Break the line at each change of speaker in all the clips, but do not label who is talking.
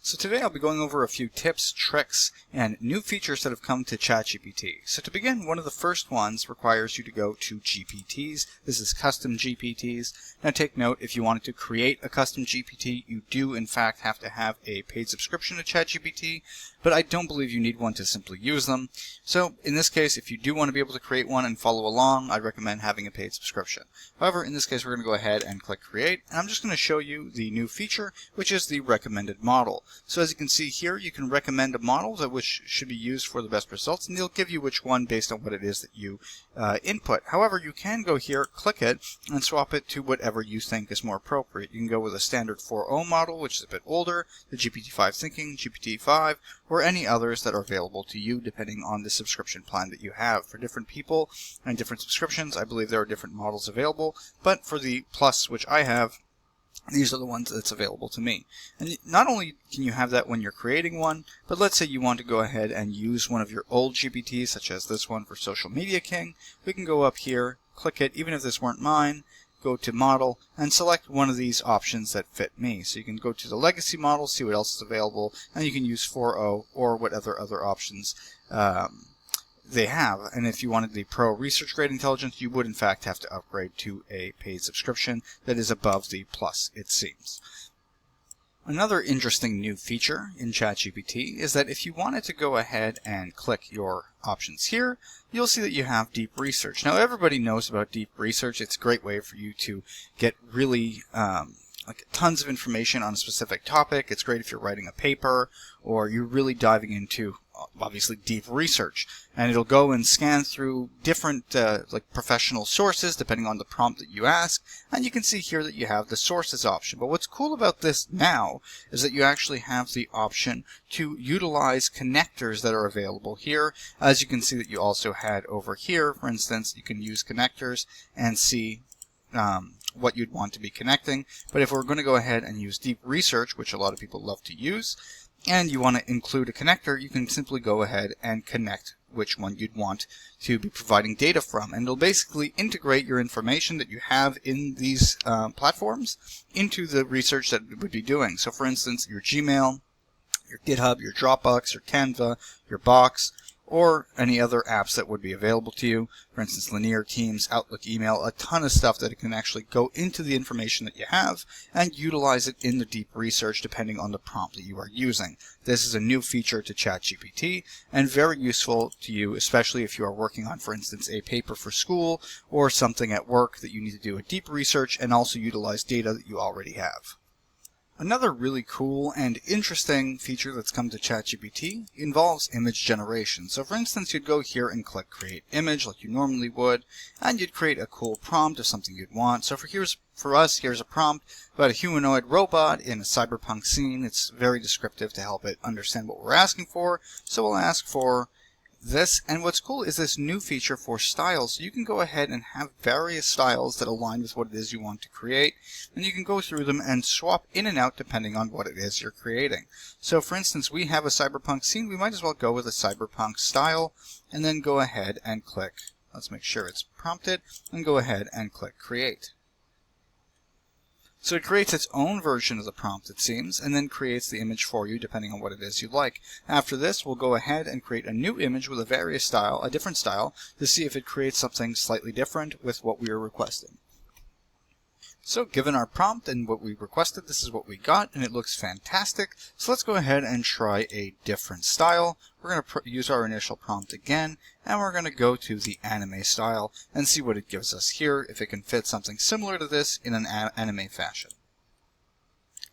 So today I'll be going over a few tips, tricks, and new features that have come to ChatGPT. So to begin, one of the first ones requires you to go to GPTs. This is custom GPTs. Now take note, if you wanted to create a custom GPT, you do in fact have to have a paid subscription to ChatGPT, but I don't believe you need one to simply use them. So in this case, if you do want to be able to create one and follow along, I'd recommend having a paid subscription. However, in this case, we're going to go ahead and click create, and I'm just going to show you the new feature, which is the recommended model. So as you can see here, you can recommend a model that which should be used for the best results, and they'll give you which one based on what it is that you input. However, you can go here, click it, and swap it to whatever you think is more appropriate. You can go with a standard 4.0 model, which is a bit older, the GPT-5 Thinking, GPT-5, or any others that are available to you depending on the subscription plan that you have. For different people and different subscriptions, I believe there are different models available, but for the Plus, which I have, these are the ones that's available to me. And not only can you have that when you're creating one, but let's say you want to go ahead and use one of your old GPTs, such as this one for Social Media King. We can go up here, click it, even if this weren't mine, go to model, and select one of these options that fit me. So you can go to the legacy model, see what else is available, and you can use 4.0 or whatever other options they have. And if you wanted the Pro Research Grade Intelligence, you would in fact have to upgrade to a paid subscription that is above the Plus, it seems. Another interesting new feature in ChatGPT is that if you wanted to go ahead and click your options here, you'll see that you have deep research. Now everybody knows about deep research. It's a great way for you to get really like tons of information on a specific topic. It's great if you're writing a paper or you're really diving into obviously deep research, and it'll go and scan through different like professional sources depending on the prompt that you ask, and you can see here that you have the sources option. But what's cool about this now is that you actually have the option to utilize connectors that are available here. As you can see that you also had over here, for instance, you can use connectors and see what you'd want to be connecting. But if we're going to go ahead and use deep research, which a lot of people love to use, and you want to include a connector, you can simply go ahead and connect which one you'd want to be providing data from. And it'll basically integrate your information that you have in these platforms into the research that it would be doing. So for instance, your Gmail, your GitHub, your Dropbox, your Canva, your Box, or any other apps that would be available to you. For instance, Linear, Teams, Outlook, email, a ton of stuff that it can actually go into the information that you have and utilize it in the deep research depending on the prompt that you are using. This is a new feature to ChatGPT and very useful to you, especially if you are working on, for instance, a paper for school or something at work that you need to do a deep research and also utilize data that you already have. Another really cool and interesting feature that's come to ChatGPT involves image generation. So for instance, you'd go here and click Create Image like you normally would, and you'd create a cool prompt of something you'd want. So for us, here's a prompt about a humanoid robot in a cyberpunk scene. It's very descriptive to help it understand what we're asking for. So we'll ask for this, and what's cool is this new feature for styles. So you can go ahead and have various styles that align with what it is you want to create, and you can go through them and swap in and out depending on what it is you're creating. So for instance, we have a cyberpunk scene. We might as well go with a cyberpunk style and then go ahead and click, let's make sure it's prompted, and go ahead and click create. So it creates its own version of the prompt, it seems, and then creates the image for you depending on what it is you'd like. After this, we'll go ahead and create a new image with a different style, to see if it creates something slightly different with what we are requesting. So given our prompt and what we requested, this is what we got, and it looks fantastic. So let's go ahead and try a different style. We're going to use our initial prompt again, and we're going to go to the anime style and see what it gives us here, if it can fit something similar to this in an anime fashion.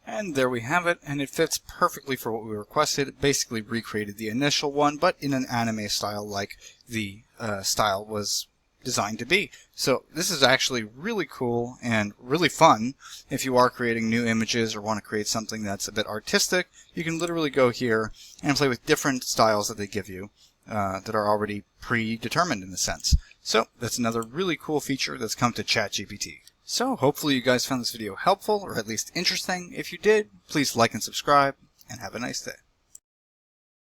And there we have it, and it fits perfectly for what we requested. It basically recreated the initial one, but in an anime style like the style was designed to be. So this is actually really cool and really fun. If you are creating new images or want to create something that's a bit artistic, you can literally go here and play with different styles that they give you that are already predetermined in a sense. So that's another really cool feature that's come to ChatGPT. So hopefully you guys found this video helpful or at least interesting. If you did, please like and subscribe, and have a nice day.